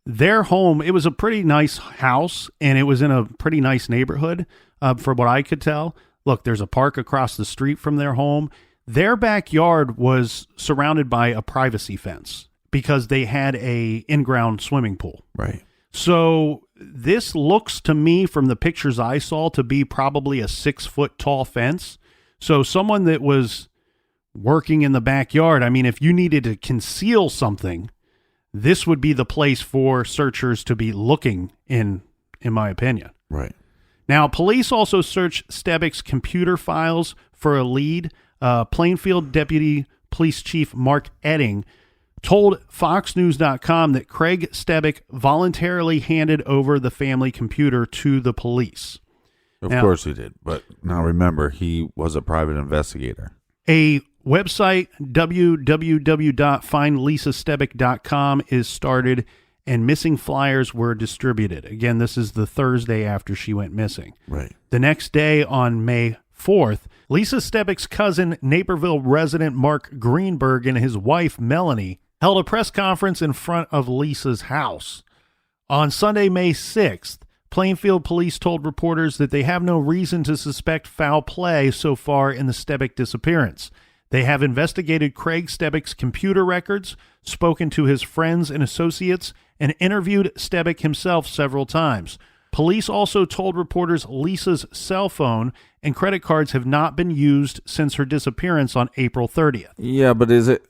their home, it was a pretty nice house, and it was in a pretty nice neighborhood, from what I could tell. Look, there's a park across the street from their home. Their backyard was surrounded by a privacy fence because they had a in-ground swimming pool. Right. So this looks to me from the pictures I saw to be probably a 6-foot tall fence. So someone that was working in the backyard, I mean, if you needed to conceal something, this would be the place for searchers to be looking in my opinion. Right. Now, police also searched Stebic's computer files for a lead. Plainfield Deputy Police Chief Mark Edding told FoxNews.com that Craig Stebic voluntarily handed over the family computer to the police. Of course he did. But now remember, he was a private investigator. A website, www.findlisastebic.com, is started, and missing flyers were distributed. Again, this is the Thursday after she went missing. Right. The next day, on May 4th, Lisa Stebic's cousin, Naperville resident Mark Greenberg, and his wife, Melanie, held a press conference in front of Lisa's house. On Sunday, May 6th, Plainfield police told reporters that they have no reason to suspect foul play so far in the Stebic disappearance. They have investigated Craig Stebic's computer records, spoken to his friends and associates, and interviewed Stebic himself several times. Police also told reporters Lisa's cell phone and credit cards have not been used since her disappearance on April 30th. Yeah, but is it...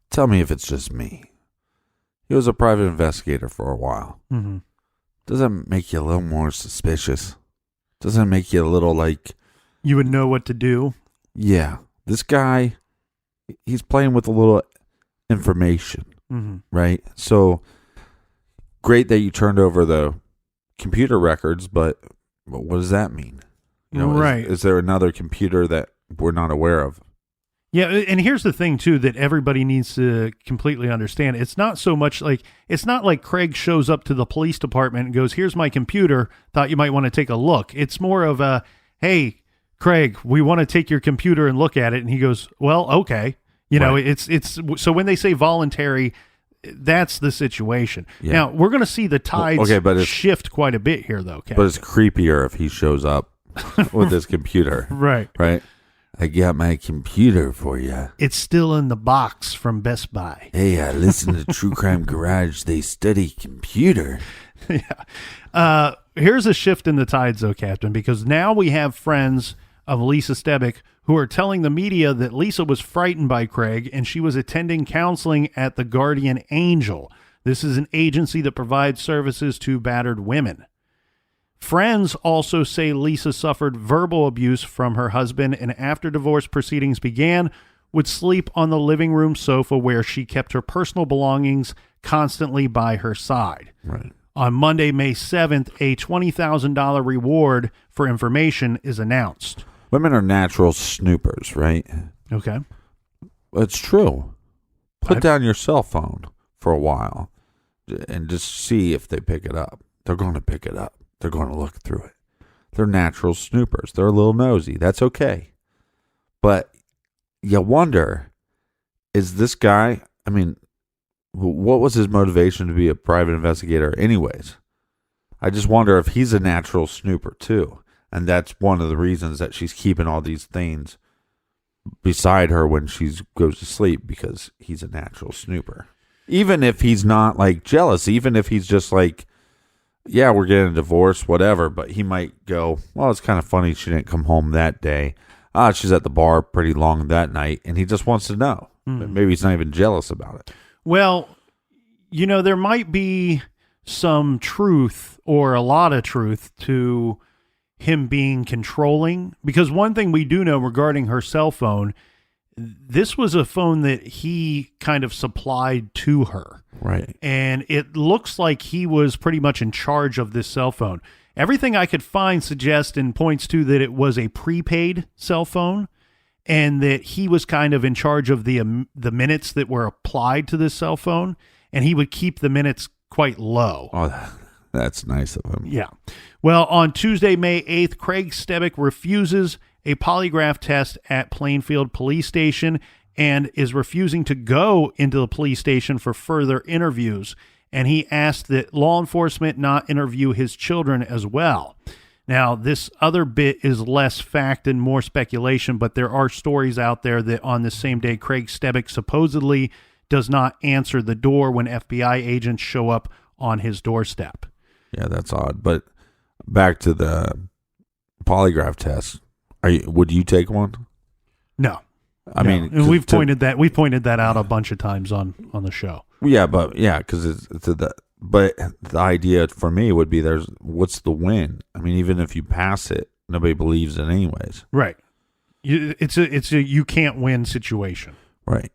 Tell me if it's just me. He was a private investigator for a while. Mm-hmm. Does that make you a little more suspicious? Doesn't it make you a little like... You would know what to do? Yeah. This guy, he's playing with a little information, right? So, great that you turned over the computer records, but what does that mean? You know, right. Is there another computer that we're not aware of? Yeah, and here's the thing, too, that everybody needs to completely understand. It's not so much like, it's not like Craig shows up to the police department and goes, here's my computer, thought you might want to take a look. It's more of a, hey, Craig, we want to take your computer and look at it. And he goes, well, okay. You know, it's so when they say voluntary, that's the situation. Yeah. Now, we're going to see the tides shift quite a bit here, though, Captain. But it's creepier if he shows up with his computer. Right. I got my computer for you. It's still in the box from Best Buy. Hey, I listen to True Crime Garage. They study computer. Yeah. Here's a shift in the tides, though, Captain, because now we have friends of Lisa Stebic who are telling the media that Lisa was frightened by Craig and she was attending counseling at the Guardian Angel. This is an agency that provides services to battered women. Friends also say Lisa suffered verbal abuse from her husband and after divorce proceedings began, would sleep on the living room sofa where she kept her personal belongings constantly by her side. Right. On Monday, May 7th, a $20,000 reward for information is announced. Women are natural snoopers, right? Okay. It's true. Put down your cell phone for a while and just see if they pick it up. They're going to pick it up. They're going to look through it. They're natural snoopers. They're a little nosy. That's okay. But you wonder, is this guy, I mean, what was his motivation to be a private investigator anyways? I just wonder if he's a natural snooper too. And that's one of the reasons that she's keeping all these things beside her when she goes to sleep, because he's a natural snooper. Even if he's not like jealous, even if he's just like, yeah, we're getting a divorce, whatever, but he might go, well, it's kind of funny she didn't come home that day. She's at the bar pretty long that night, and he just wants to know. Maybe he's not even jealous about it. Well, there might be some truth, or a lot of truth, to him being controlling, because one thing we do know regarding her cell phone, this was a phone that he kind of supplied to her. Right. And it looks like he was pretty much in charge of this cell phone. Everything I could find suggests and points to that it was a prepaid cell phone, and that he was kind of in charge of the minutes that were applied to this cell phone, and he would keep the minutes quite low. Oh, that's nice of him. Yeah. Well, on Tuesday, May 8th, Craig Stebic refuses a polygraph test at Plainfield Police Station and is refusing to go into the police station for further interviews. And he asked that law enforcement not interview his children as well. Now, this other bit is less fact and more speculation, but there are stories out there that on the same day, Craig Stebic supposedly does not answer the door when FBI agents show up on his doorstep. Yeah, that's odd. But back to the polygraph test. Would you take one? No. I mean, and we've pointed that out a bunch of times on the show. Yeah, because but the idea for me would be what's the win? I mean, even if you pass it, nobody believes it anyways. Right. It's a you can't win situation. Right.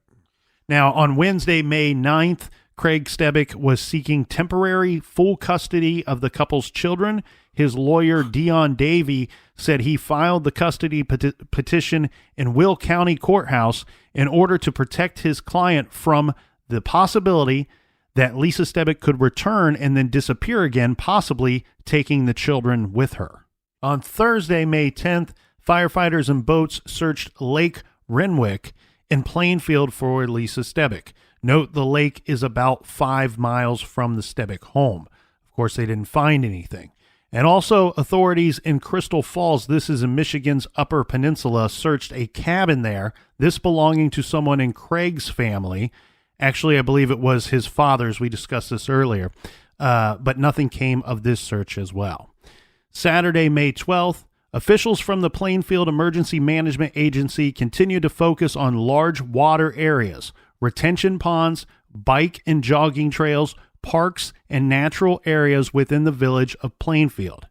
Now, on Wednesday, May 9th, Craig Stebic was seeking temporary full custody of the couple's children. His lawyer, Dion Davey, said he filed the custody petition in Will County Courthouse in order to protect his client from the possibility that Lisa Stebic could return and then disappear again, possibly taking the children with her. On Thursday, May 10th, firefighters and boats searched Lake Renwick in Plainfield for Lisa Stebic. Note the lake is about 5 miles from the Stebic home. Of course, they didn't find anything. And also, authorities in Crystal Falls, this is in Michigan's Upper Peninsula, searched a cabin there, this belonging to someone in Craig's family. Actually, I believe it was his father's. We discussed this earlier. But nothing came of this search as well. Saturday, May 12th, officials from the Plainfield Emergency Management Agency continue to focus on large water areas, retention ponds, bike and jogging trails, parks, and natural areas within the village of Plainfield.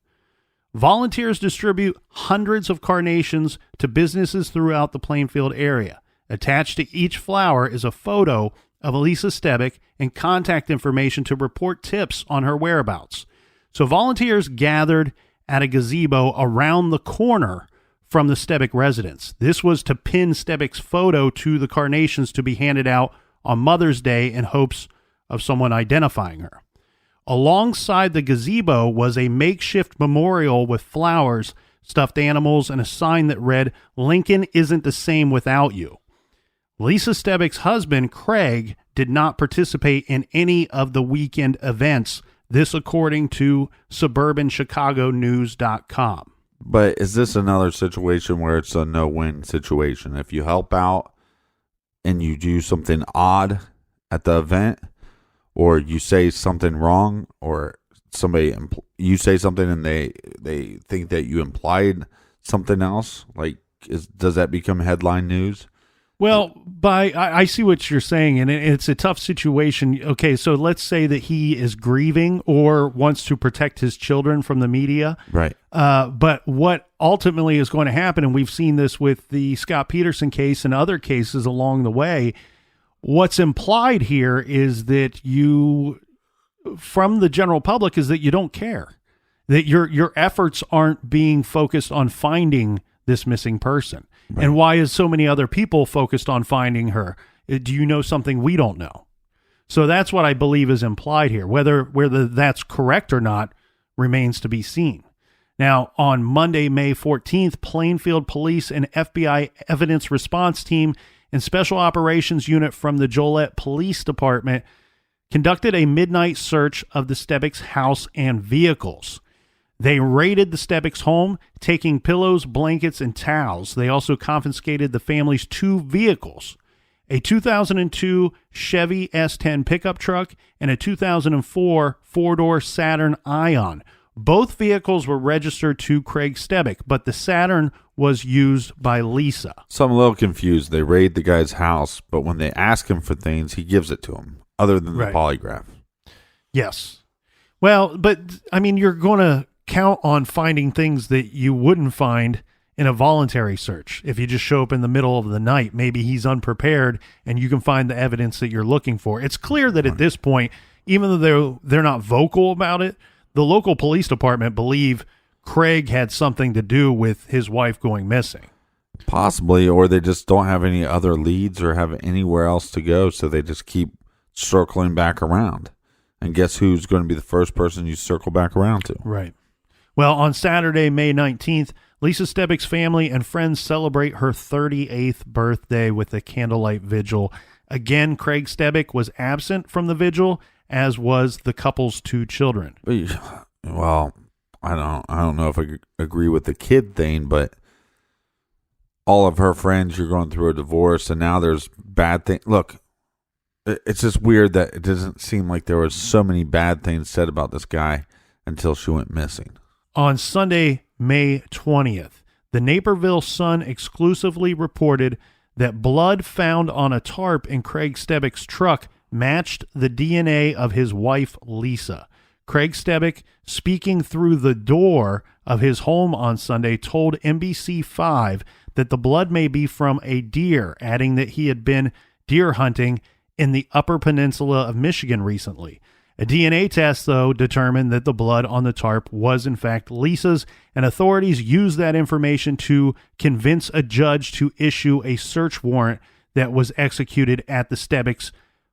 Volunteers distribute hundreds of carnations to businesses throughout the Plainfield area. Attached to each flower is a photo of Lisa Stebic and contact information to report tips on her whereabouts. So volunteers gathered at a gazebo around the corner from the Stebic residence. This was to pin Stebic's photo to the carnations to be handed out on Mother's Day in hopes of someone identifying her. Alongside the gazebo was a makeshift memorial with flowers, stuffed animals, and a sign that read, "Lincoln isn't the same without you." Lisa Stebic's husband, Craig, did not participate in any of the weekend events, this according to suburbanchicagonews.com. But is this another situation where it's a no-win situation? If you help out and you do something odd at the event, or you say something wrong, or you say something and they think that you implied something else, does that become headline news? Well, I see what you're saying, and it's a tough situation. Okay, so let's say that he is grieving or wants to protect his children from the media. Right. But what ultimately is going to happen, and we've seen this with the Scott Peterson case and other cases along the way, what's implied here is that from the general public, is that you don't care, that your efforts aren't being focused on finding this missing person? Right. And why is so many other people focused on finding her? Do you know something we don't know? So that's what I believe is implied here. Whether that's correct or not remains to be seen. Now, on Monday, May 14th, Plainfield Police and FBI Evidence Response Team and Special Operations Unit from the Joliet Police Department conducted a midnight search of the Stebic's house and vehicles. They raided the Stebic's home, taking pillows, blankets, and towels. They also confiscated the family's 2 vehicles, a 2002 Chevy S10 pickup truck and a 2004 four-door Saturn Ion. Both vehicles were registered to Craig Stebic, but the Saturn was used by Lisa. So I'm a little confused. They raid the guy's house, but when they ask him for things, he gives it to them, other than the polygraph. Yes. Well, but, I mean, you're going to count on finding things that you wouldn't find in a voluntary search. If you just show up in the middle of the night, maybe he's unprepared and you can find the evidence that you're looking for. It's clear that at this point, even though they're not vocal about it, the local police department believe Craig had something to do with his wife going missing. Possibly, or they just don't have any other leads or have anywhere else to go, so they just keep circling back around. And guess who's going to be the first person you circle back around to? Right. Well, on Saturday, May 19th, Lisa Stebic's family and friends celebrate her 38th birthday with a candlelight vigil. Again, Craig Stebic was absent from the vigil, as was the couple's 2 children. Well, I don't know if I agree with the kid thing, but all of her friends, you're going through a divorce, and now there's bad things. Look, it's just weird that it doesn't seem like there was so many bad things said about this guy until she went missing. On Sunday, May 20th, the Naperville Sun exclusively reported that blood found on a tarp in Craig Stebic's truck matched the DNA of his wife, Lisa. Craig Stebic, speaking through the door of his home on Sunday, told NBC5 that the blood may be from a deer, adding that he had been deer hunting in the Upper Peninsula of Michigan recently. A DNA test, though, determined that the blood on the tarp was, in fact, Lisa's, and authorities used that information to convince a judge to issue a search warrant that was executed at the Stebic's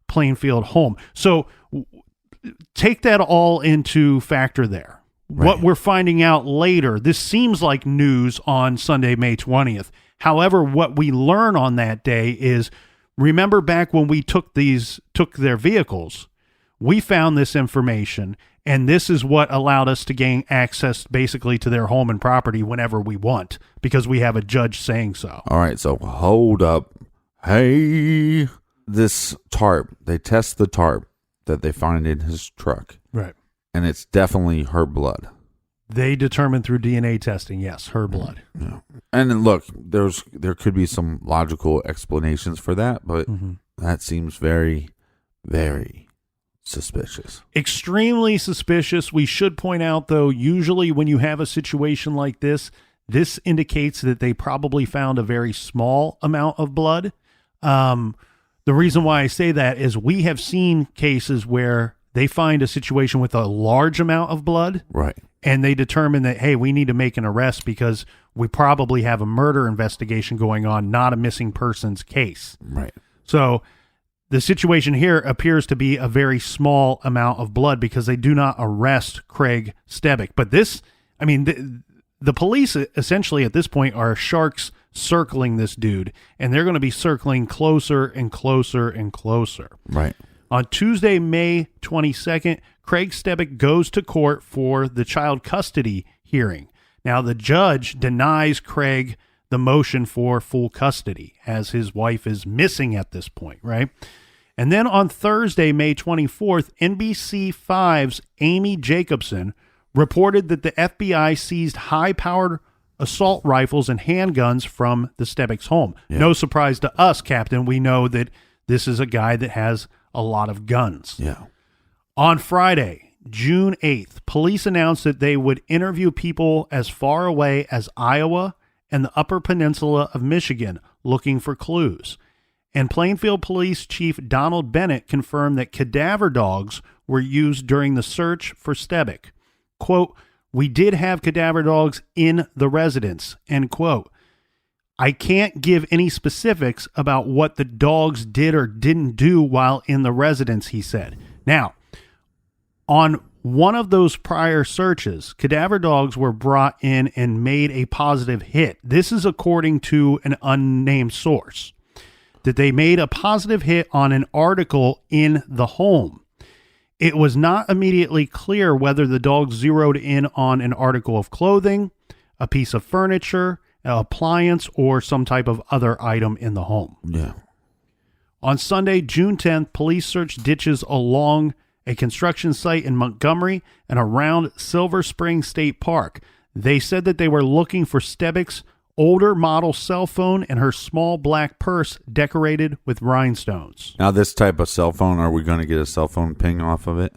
Plainfield home. So take that all into factor there. Right. What we're finding out later, this seems like news on Sunday, May 20th. However, what we learn on that day is, remember back when we took their vehicles, we found this information, and this is what allowed us to gain access basically to their home and property whenever we want, because we have a judge saying so. All right, so hold up. Hey, this tarp, they test the tarp that they find in his truck. Right. And it's definitely her blood. They determined through DNA testing, yes, her blood. Yeah. And look, there could be some logical explanations for that, but that seems very, very suspicious. Extremely suspicious. We should point out, though, usually when you have a situation like this, this indicates that they probably found a very small amount of blood. The reason why I say that is we have seen cases where they find a situation with a large amount of blood. Right. And they determine that, hey, we need to make an arrest because we probably have a murder investigation going on, not a missing persons case. Right. So the situation here appears to be a very small amount of blood because they do not arrest Craig Stebic. But this, I mean, the police essentially at this point are sharks circling this dude, and they're going to be circling closer and closer and closer. Right. On Tuesday, May 22nd, Craig Stebic goes to court for the child custody hearing. Now, the judge denies Craig the motion for full custody, as his wife is missing at this point, right? And then on Thursday, May 24th, NBC5's Amy Jacobson reported that the FBI seized high-powered assault rifles and handguns from the Stebic's home. Yeah. No surprise to us, Captain. We know that this is a guy that has a lot of guns. Yeah. On Friday, June 8th, police announced that they would interview people as far away as Iowa and the Upper Peninsula of Michigan looking for clues. And Plainfield Police Chief Donald Bennett confirmed that cadaver dogs were used during the search for Stebic. Quote, "We did have cadaver dogs in the residence," end quote. I can't give any specifics about what the dogs did or didn't do while in the residence, he said. Now, on one of those prior searches, cadaver dogs were brought in and made a positive hit. This is according to an unnamed source, that they made a positive hit on an article in the home. It was not immediately clear whether the dogs zeroed in on an article of clothing, a piece of furniture, an appliance, or some type of other item in the home. Yeah. On Sunday, June 10th, police searched ditches along a construction site in Montgomery and around Silver Spring State Park. They said that they were looking for Stebic's older model cell phone and her small black purse decorated with rhinestones. Now, this type of cell phone, are we going to get a cell phone ping off of it?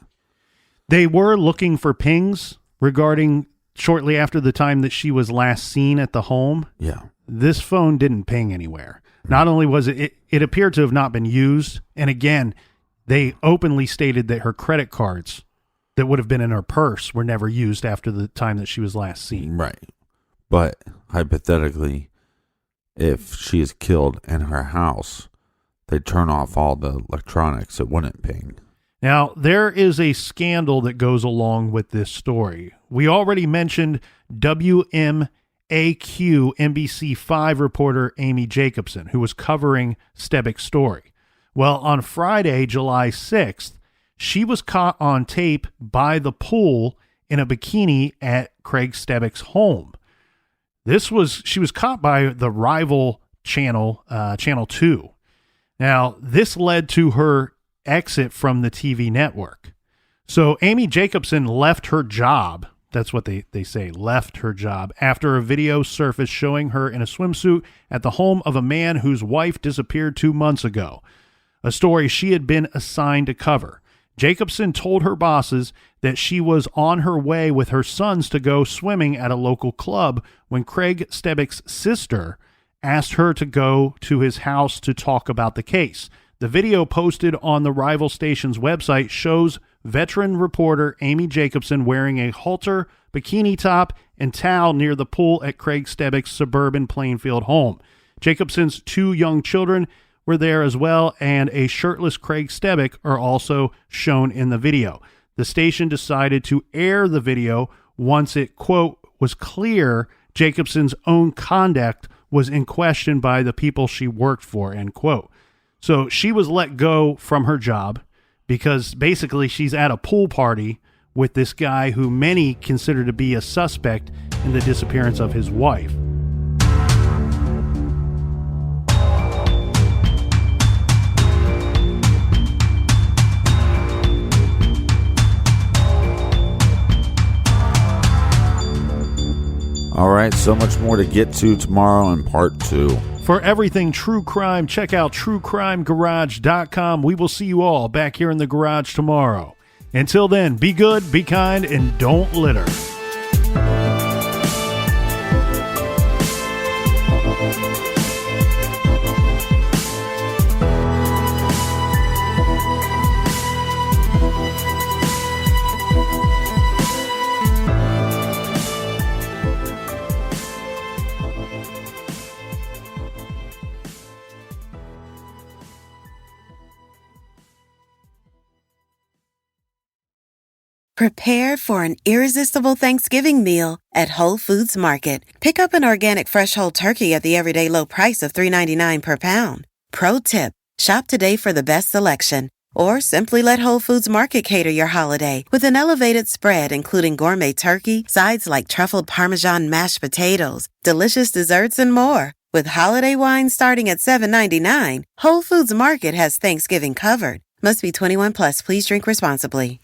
They were looking for pings regarding shortly after the time that she was last seen at the home. Yeah. This phone didn't ping anywhere. Not only was it appeared to have not been used. And again, they openly stated that her credit cards that would have been in her purse were never used after the time that she was last seen. Right. But hypothetically, if she is killed in her house, they turn off all the electronics. It wouldn't ping. Now, there is a scandal that goes along with this story. We already mentioned WMAQ NBC5 reporter Amy Jacobson, who was covering Stebic's story. Well, on Friday, July 6th, she was caught on tape by the pool in a bikini at Craig Stebic's home. She was caught by the rival channel, Channel 2. Now, this led to her exit from the TV network. So Amy Jacobson left her job. That's what they say, left her job, after a video surfaced showing her in a swimsuit at the home of a man whose wife disappeared 2 months ago, a story she had been assigned to cover. Jacobson told her bosses that she was on her way with her sons to go swimming at a local club when Craig Stebic's sister asked her to go to his house to talk about the case. The video posted on the rival station's website shows veteran reporter Amy Jacobson wearing a halter, bikini top, and towel near the pool at Craig Stebic's suburban Plainfield home. Jacobson's 2 young children were there as well, and a shirtless Craig Stebic are also shown in the video. The station decided to air the video once it, quote, was clear Jacobson's own conduct was in question by the people she worked for, end quote. So she was let go from her job because basically she's at a pool party with this guy who many consider to be a suspect in the disappearance of his wife. All right, so much more to get to tomorrow in part 2. For everything true crime, check out truecrimegarage.com. We will see you all back here in the garage tomorrow. Until then, be good, be kind, and don't litter. Prepare for an irresistible Thanksgiving meal at Whole Foods Market. Pick up an organic fresh whole turkey at the everyday low price of $3.99 per pound. Pro tip, shop today for the best selection. Or simply let Whole Foods Market cater your holiday with an elevated spread including gourmet turkey, sides like truffled Parmesan mashed potatoes, delicious desserts, and more. With holiday wine starting at $7.99, Whole Foods Market has Thanksgiving covered. Must be 21 plus. Please drink responsibly.